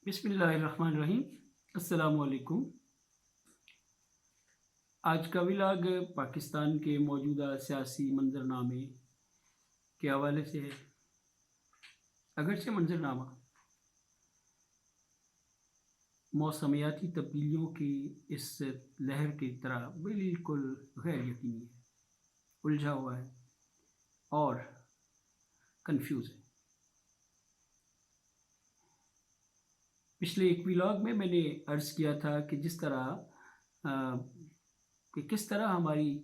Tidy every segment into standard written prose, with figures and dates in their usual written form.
بسم اللہ الرحمن الرحیم۔ السلام علیکم۔ آج کا ولاگ پاکستان کے موجودہ سیاسی منظرنامے کے حوالے سے ہے۔ اگرچہ منظرنامہ موسمیاتی تبدیلیوں کی اس لہر کی طرح بالکل غیر یقینی ہے، الجھا ہوا ہے اور کنفیوز ہے۔ پچھلے ایک ولاگ میں نے عرض کیا تھا کہ کس طرح ہماری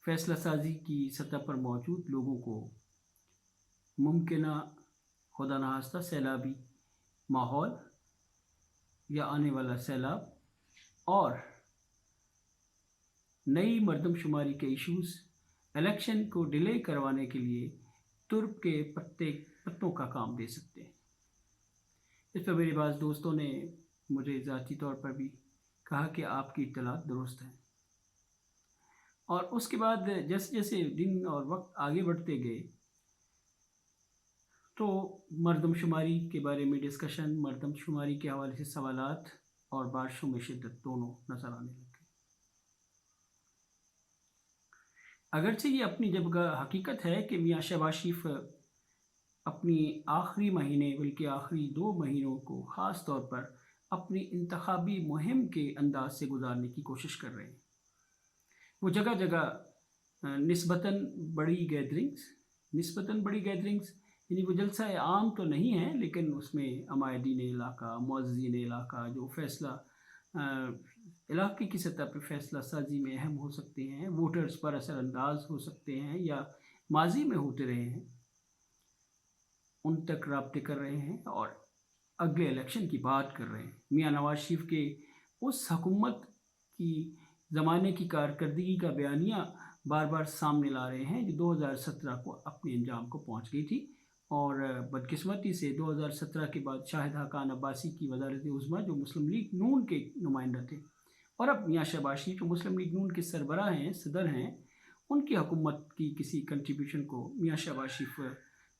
فیصلہ سازی کی سطح پر موجود لوگوں کو ممکنہ خدا نخواستہ سیلابی ماحول یا آنے والا سیلاب اور نئی مردم شماری کے ایشوز الیکشن کو ڈیلے کروانے کے لیے ترپ کے پتوں کا کام دے سکتے ہیں۔ اس پر میرے بعض دوستوں نے مجھے ذاتی طور پر بھی کہا کہ آپ کی اطلاعات درست ہیں، اور اس کے بعد جیسے جیسے دن اور وقت آگے بڑھتے گئے تو مردم شماری کے بارے میں ڈسکشن، مردم شماری کے حوالے سے سوالات اور بارشوں میں شدت دونوں نظر آنے لگے۔ اگرچہ یہ اپنی جگہ حقیقت ہے کہ میاں شہباز شریف اپنی آخری مہینے بلکہ آخری 2 مہینوں کو خاص طور پر اپنی انتخابی مہم کے انداز سے گزارنے کی کوشش کر رہے ہیں۔ وہ جگہ جگہ نسبتاً بڑی گیدرنگز یعنی وہ جلسہ عام تو نہیں ہے، لیکن اس میں عمائدین علاقہ، معززین علاقہ جو فیصلہ علاقے کی سطح پہ فیصلہ سازی میں اہم ہو سکتے ہیں، ووٹرز پر اثر انداز ہو سکتے ہیں یا ماضی میں ہوتے رہے ہیں، ان تک رابطے کر رہے ہیں اور اگلے الیکشن کی بات کر رہے ہیں۔ میاں نواز شریف کے اس حکومت کی زمانے کی کارکردگی کا بیانیہ بار بار سامنے لا رہے ہیں جو 2017 کو اپنے انجام کو پہنچ گئی تھی، اور بدقسمتی سے 2017 کے بعد شاہد حقان عباسی کی وزارت عظمیٰ جو مسلم لیگ نون کے نمائندہ تھے، اور اب میاں شہباز شریف جو مسلم لیگ نون کے سربراہ ہیں، صدر ہیں، ان کی حکومت کی کسی کنٹریبیوشن کو میاں شہباز شریف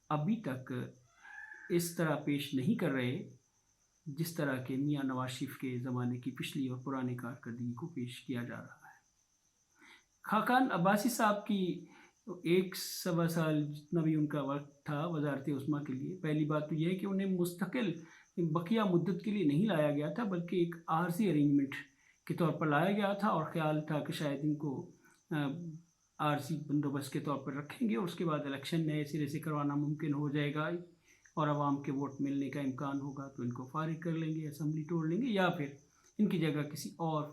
ابھی تک اس طرح پیش نہیں کر رہے جس طرح کہ میاں نواز شریف کے زمانے کی پچھلی اور پرانی کارکردگی کو پیش کیا جا رہا ہے۔ خاقان عباسی صاحب کی 1.25 سال جتنا بھی ان کا وقت تھا وزارت عظمیٰ کے لیے، پہلی بات تو یہ ہے کہ انہیں مستقل بقیہ مدت کے لیے نہیں لایا گیا تھا، بلکہ ایک عارضی ارینجمنٹ کے طور پر لایا گیا تھا، اور خیال تھا کہ شاید ان کو عارضی بندوبست کے طور پر رکھیں گے، اور اس کے بعد الیکشن نئے سرے سے کروانا ممکن ہو جائے گا اور عوام کے ووٹ ملنے کا امکان ہوگا تو ان کو فارغ کر لیں گے، اسمبلی توڑ لیں گے، یا پھر ان کی جگہ کسی اور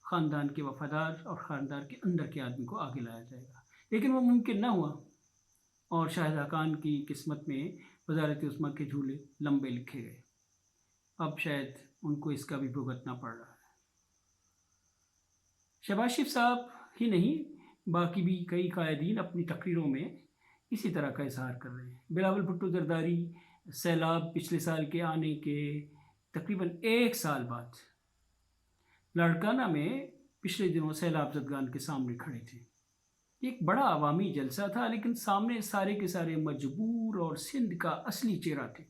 خاندان کے وفادار اور خاندان کے اندر کے آدمی کو آگے لایا جائے گا، لیکن وہ ممکن نہ ہوا، اور شاہد حقان کی قسمت میں وزارت عظمیٰ کے جھولے لمبے لکھے گئے۔ اب شاید ان کو اس کا بھی بھگتنا پڑ رہا ہے۔ شہباز شریف صاحب ہی نہیں، باقی بھی کئی قائدین اپنی تقریروں میں اسی طرح کا اظہار کر رہے ہیں۔ بلاول بھٹو زرداری سیلاب پچھلے سال کے آنے کے تقریباً 1 سال بعد لاڑکانہ میں پچھلے دنوں سیلاب زدگان کے سامنے کھڑے تھے۔ ایک بڑا عوامی جلسہ تھا، لیکن سامنے سارے کے سارے مجبور اور سندھ کا اصلی چہرہ تھے،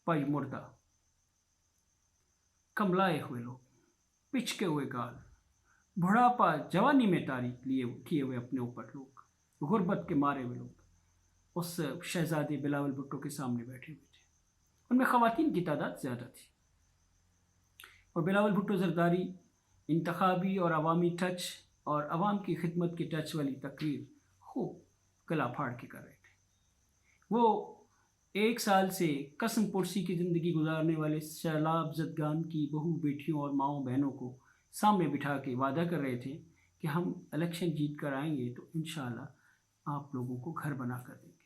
پائی مردہ، کملائے ہوئے لوگ، پچکے ہوئے گال، بڑھاپا جوانی میں تاریخ کیے ہوئے اپنے اوپر لوگ، غربت کے مارے ہوئے لوگ اس شہزادے بلاول بھٹو کے سامنے بیٹھے ہوئے تھے۔ ان میں خواتین کی تعداد زیادہ تھی، اور بلاول بھٹو زرداری انتخابی اور عوامی ٹچ اور عوام کی خدمت کی ٹچ والی تقریر خوب گلا پھاڑ کے کر رہے تھے۔ وہ 1 سال سے قسم پرسی کی زندگی گزارنے والے سیلاب زدگان کی بہو بیٹیوں اور ماؤں بہنوں کو سامنے بٹھا کے وعدہ کر رہے تھے کہ ہم الیکشن جیت کر آئیں گے تو انشاءاللہ آپ لوگوں کو گھر بنا کر دیں گے۔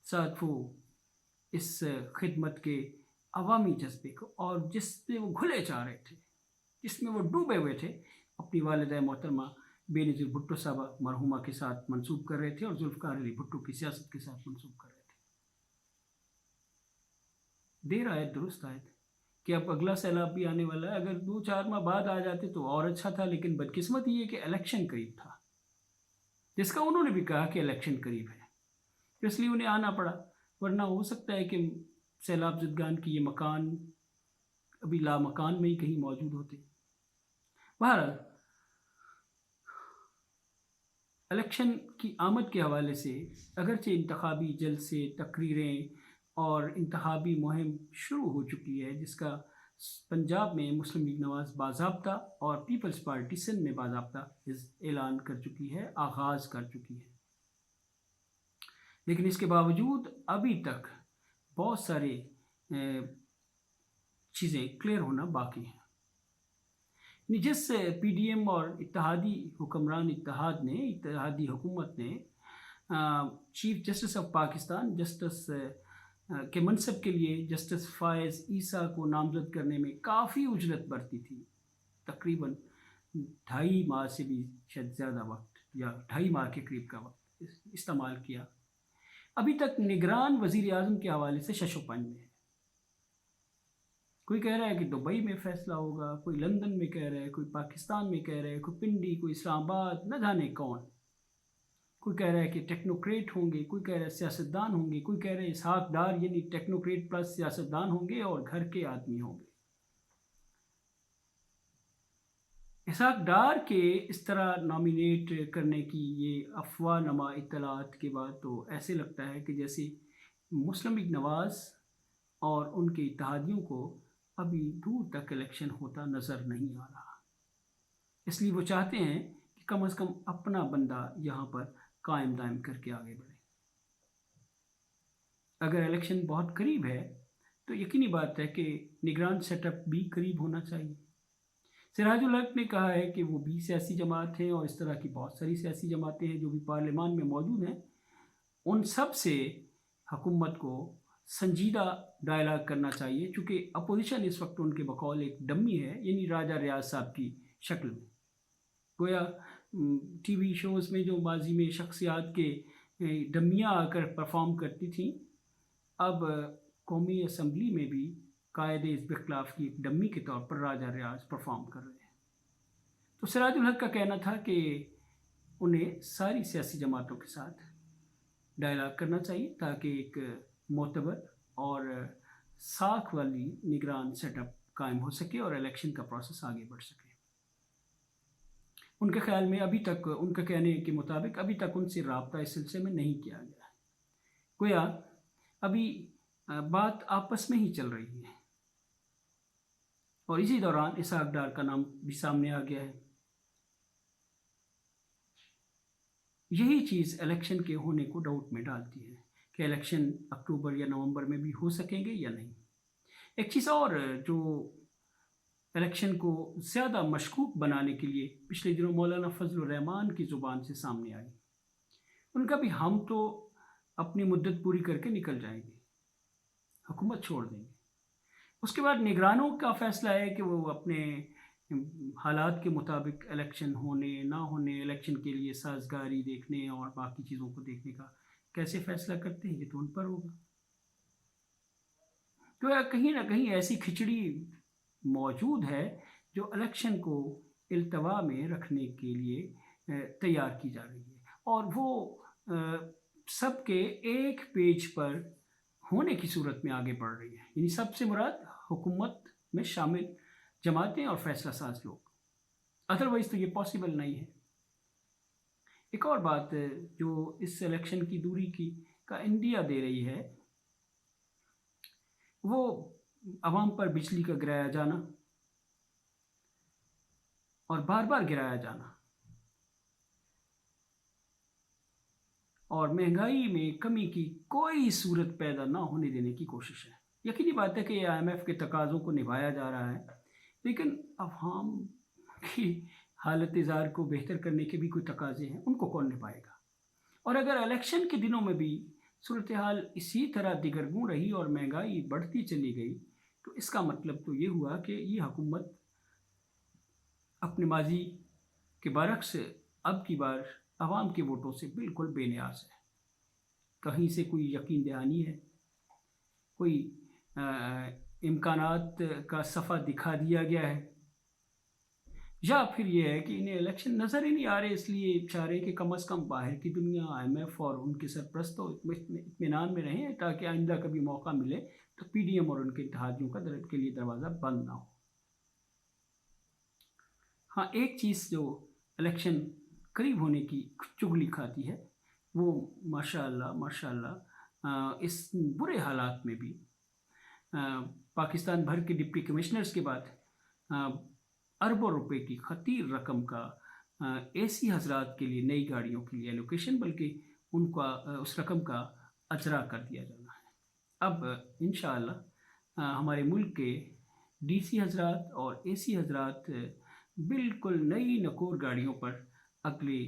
ساتھ وہ اس خدمت کے عوامی جذبے کو، اور جس میں وہ گھلے چاہ رہے تھے، جس میں وہ ڈوبے ہوئے تھے، اپنی والدہ محترمہ بے نظیر بھٹو صاحبہ مرحومہ کے ساتھ منسوب کر رہے تھے، اور ذوالفقار علی بھٹو کی سیاست کے ساتھ منسوب کر رہے تھے۔ دیر آیت درست آیت کہ اب اگلا سیلاب بھی آنے والا ہے، اگر 2-4 ماہ بعد آ جاتے تو اور اچھا تھا، لیکن بدقسمت یہ کہ الیکشن قریب تھا، جس کا انہوں نے بھی کہا کہ الیکشن قریب ہے۔ تو اس لیے انہیں آنا پڑا، ورنہ ہو سکتا ہے کہ سیلاب زدگان کی یہ مکان ابھی لا مکان میں ہی کہیں موجود ہوتے۔ بہرحال الیکشن کی آمد کے حوالے سے اگرچہ انتخابی جلسے، تقریریں اور انتخابی مہم شروع ہو چکی ہے، جس کا پنجاب میں مسلم لیگ نواز باضابطہ اور پیپلز پارٹی سندھ میں باضابطہ اعلان کر چکی ہے، آغاز کر چکی ہے، لیکن اس کے باوجود ابھی تک بہت سارے چیزیں کلیئر ہونا باقی ہیں۔ جس پی ڈی ایم اور اتحادی حکمران اتحادی حکومت نے chief justice of Pakistan justice کے منصب کے لیے جسٹس فائز عیسیٰ کو نامزد کرنے میں کافی اجلت برتی تھی، تقریباً 2.5 ماہ سے بھی شاید زیادہ وقت یا 2.5 ماہ کے قریب کا وقت استعمال کیا، ابھی تک نگران وزیر اعظم کے حوالے سے شش و پنج میں ہے۔ کوئی کہہ رہا ہے کہ دبئی میں فیصلہ ہوگا، کوئی لندن میں کہہ رہا ہے، کوئی پاکستان میں کہہ رہا ہے، کوئی پنڈی، کوئی اسلام آباد، نہ جانے کون، کوئی کہہ رہا ہے کہ ٹیکنوکریٹ ہوں گے، کوئی کہہ رہا ہے سیاستدان ہوں گے، کوئی کہہ رہا ہے اسحاق ڈار یعنی ٹیکنوکریٹ پلس سیاستدان ہوں گے اور گھر کے آدمی ہوں گے۔ اسحاق ڈار کے اس طرح نامینیٹ کرنے کی یہ افواہ نما اطلاعات کے بعد تو ایسے لگتا ہے کہ جیسے مسلم لیگ نواز اور ان کے اتحادیوں کو ابھی دور تک الیکشن ہوتا نظر نہیں آ رہا، اس لیے وہ چاہتے ہیں کہ کم از کم اپنا بندہ یہاں پر قائم دائم کر کے آگے بڑھے۔ اگر الیکشن بہت قریب ہے تو یقینی بات ہے کہ نگران سیٹ اپ بھی قریب ہونا چاہیے۔ سراج الحق نے کہا ہے کہ وہ بھی سیاسی جماعت ہیں اور اس طرح کی بہت ساری سیاسی جماعتیں ہیں جو بھی پارلیمان میں موجود ہیں، ان سب سے حکومت کو سنجیدہ ڈائلاگ کرنا چاہیے، چونکہ اپوزیشن اس وقت ان کے بقول ایک ڈمی ہے، یعنی راجہ ریاض صاحب کی شکل میں۔ گویا ٹی وی شوز میں جو ماضی میں شخصیات کے ڈمیاں آ کر پرفارم کرتی تھیں، اب قومی اسمبلی میں بھی قائد حزب اختلاف کی ایک ڈمی کے طور پر راجہ ریاض پرفارم کر رہے ہیں۔ تو سراج الحق کا کہنا تھا کہ انہیں ساری سیاسی جماعتوں کے ساتھ ڈائلاگ کرنا چاہیے تاکہ ایک معتبر اور ساکھ والی نگران سیٹ اپ قائم ہو سکے اور الیکشن کا پروسیس آگے بڑھ سکے۔ ان کے خیال میں ابھی تک، ان کے کہنے کے مطابق ابھی تک ان سے رابطہ اس سلسلے میں نہیں کیا گیا ہے، گویا ابھی بات آپس میں ہی چل رہی ہے، اور اسی دوران اسحاق ڈار کا نام بھی سامنے آ گیا ہے۔ یہی چیز الیکشن کے ہونے کو ڈاؤٹ میں ڈالتی ہے کہ الیکشن اکتوبر یا نومبر میں بھی ہو سکیں گے یا نہیں۔ ایک چیز اور جو الیکشن کو زیادہ مشکوک بنانے کے لیے پچھلے دنوں مولانا فضل الرحمان کی زبان سے سامنے آئی، ان کا بھی ہم تو اپنی مدت پوری کر کے نکل جائیں گے، حکومت چھوڑ دیں گے۔ اس کے بعد نگرانوں کا فیصلہ ہے کہ وہ اپنے حالات کے مطابق الیکشن ہونے نہ ہونے، الیکشن کے لیے سازگاری دیکھنے اور باقی چیزوں کو دیکھنے کا کیسے فیصلہ کرتے ہیں، یہ تو ان پر ہوگا۔ تو کہیں نہ کہیں ایسی کھچڑی موجود ہے جو الیکشن کو التوا میں رکھنے کے لیے تیار کی جا رہی ہے، اور وہ سب کے ایک پیج پر ہونے کی صورت میں آگے بڑھ رہی ہے، یعنی سب سے مراد حکومت میں شامل جماعتیں اور فیصلہ ساز لوگ، ادروائز تو یہ پاسبل نہیں ہے۔ ایک اور بات جو اس الیکشن کی دوری کا اندیا دے رہی ہے، وہ عوام پر بجلی کا گرایا جانا اور بار بار گرایا جانا، اور مہنگائی میں کمی کی کوئی صورت پیدا نہ ہونے دینے کی کوشش ہے۔ یقینی بات ہے کہ IMF کے تقاضوں کو نبھایا جا رہا ہے، لیکن عوام کی حالت زار کو بہتر کرنے کے بھی کوئی تقاضے ہیں، ان کو کون نبھائے گا؟ اور اگر الیکشن کے دنوں میں بھی صورتحال اسی طرح دگرگوں رہی اور مہنگائی بڑھتی چلی گئی، تو اس کا مطلب تو یہ ہوا کہ یہ حکومت اپنے ماضی کے برعکس اب کی بار عوام کے ووٹوں سے بالکل بے نیاز ہے۔ کہیں سے کوئی یقین دہانی ہے، کوئی امکانات کا صفحہ دکھا دیا گیا ہے، یا پھر یہ ہے کہ انہیں الیکشن نظر ہی نہیں آ رہے، اس لیے چاہ رہے کہ کم از کم باہر کی دنیا، IMF اور ان کے سرپرستوں اطمینان میں رہیں تاکہ آئندہ کبھی موقع ملے تو PDM اور ان کے اتحادیوں کا کے لیے دروازہ بند نہ ہو۔ ہاں، ایک چیز جو الیکشن قریب ہونے کی چغلی کھاتی ہے وہ ماشاء اللہ اس برے حالات میں بھی پاکستان بھر کے ڈپٹی کمشنرز کے بعد اربوں روپے کی خطیر رقم کا AC حضرات کے لیے نئی گاڑیوں کے لیے ایلوکیشن، بلکہ ان کا اس رقم کا اجرا کر دیا جانا ہے۔ اب انشاءاللہ ہمارے ملک کے DC حضرات اور AC حضرات بالکل نئی نکور گاڑیوں پر اگلے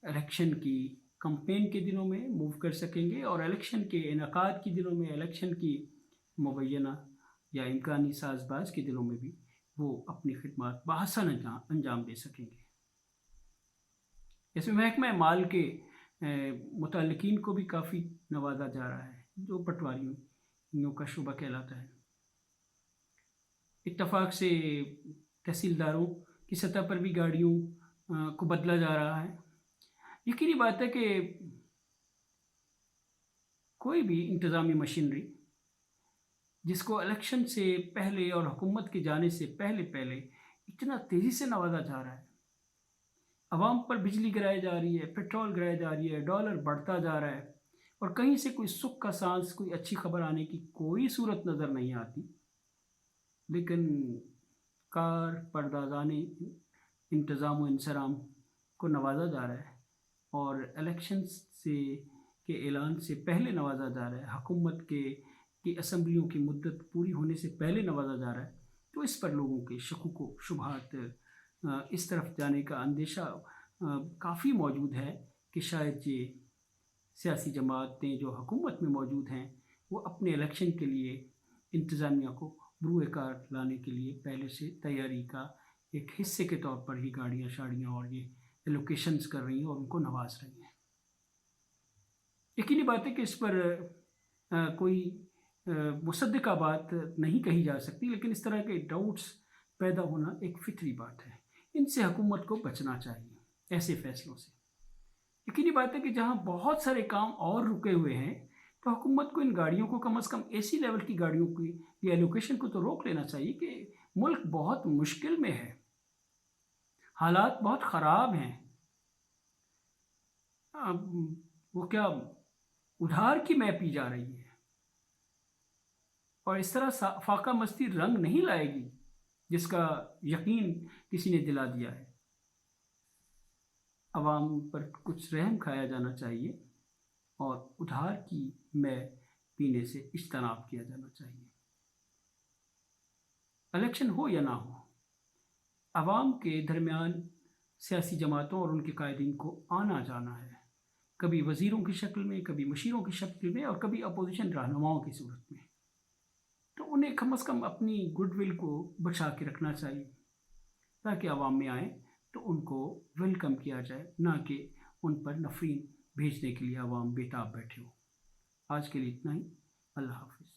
الیکشن کی کمپین کے دنوں میں موو کر سکیں گے، اور الیکشن کے انعقاد کے دنوں میں، الیکشن کی مبینہ یا امکانی ساز باز کے دنوں میں بھی وہ اپنی خدمات بآسان انجام دے سکیں گے۔ اس میں محکمہ مال کے متعلقین کو بھی کافی نوازا جا رہا ہے، جو پٹواریوں کا شعبہ کہلاتا ہے۔ اتفاق سے تحصیلداروں کی سطح پر بھی گاڑیوں کو بدلا جا رہا ہے۔ یقینی بات ہے کہ کوئی بھی انتظامی مشینری جس کو الیکشن سے پہلے اور حکومت کے جانے سے پہلے اتنا تیزی سے نوازا جا رہا ہے، عوام پر بجلی گرائی جا رہی ہے، پیٹرول گرائی جا رہی ہے، ڈالر بڑھتا جا رہا ہے، اور کہیں سے کوئی سکھ کا سانس، کوئی اچھی خبر آنے کی کوئی صورت نظر نہیں آتی، لیکن کار پردازانی انتظام و انصرام کو نوازا جا رہا ہے، اور الیکشن کے اعلان سے پہلے نوازا جا رہا ہے، حکومت کی اسمبلیوں کی مدت پوری ہونے سے پہلے نوازا جا رہا ہے، تو اس پر لوگوں کے شکوک و شبہات اس طرف جانے کا اندیشہ کافی موجود ہے کہ شاید یہ سیاسی جماعتیں جو حکومت میں موجود ہیں وہ اپنے الیکشن کے لیے انتظامیہ کو بروئے کار لانے کے لیے پہلے سے تیاری کا ایک حصے کے طور پر ہی گاڑیاں شاڑیاں اور یہ ایلوکیشنز کر رہی ہیں اور ان کو نواز رہی ہیں۔ یقینی بات ہے کہ اس پر کوئی مصدقہ بات نہیں کہی جا سکتی، لیکن اس طرح کے ڈاؤٹس پیدا ہونا ایک فطری بات ہے۔ ان سے حکومت کو بچنا چاہیے، ایسے فیصلوں سے۔ یقینی بات ہے کہ جہاں بہت سارے کام اور رکے ہوئے ہیں تو حکومت کو ان گاڑیوں کو کم از کم AC لیول کی گاڑیوں کی ایلوکیشن کو تو روک لینا چاہیے کہ ملک بہت مشکل میں ہے، حالات بہت خراب ہیں۔ وہ کیا ادھار کی میں پی جا رہی ہے، اور اس طرح فاقہ مستی رنگ نہیں لائے گی جس کا یقین کسی نے دلا دیا ہے۔ عوام پر کچھ رحم کھایا جانا چاہیے اور ادھار کی میں پینے سے اجتناب کیا جانا چاہیے۔ الیکشن ہو یا نہ ہو، عوام کے درمیان سیاسی جماعتوں اور ان کے قائدین کو آنا جانا ہے، کبھی وزیروں کی شکل میں، کبھی مشیروں کی شکل میں، اور کبھی اپوزیشن رہنماؤں کی صورت میں۔ تو انہیں کم از کم اپنی گڈ ول کو بچا کے رکھنا چاہیے تاکہ عوام میں آئیں تو ان کو ویلکم کیا جائے، نہ کہ ان پر نفرین بھیجنے کے لیے عوام بے تاب بیٹھے ہو۔ آج کے لیے اتنا ہی، اللہ حافظ۔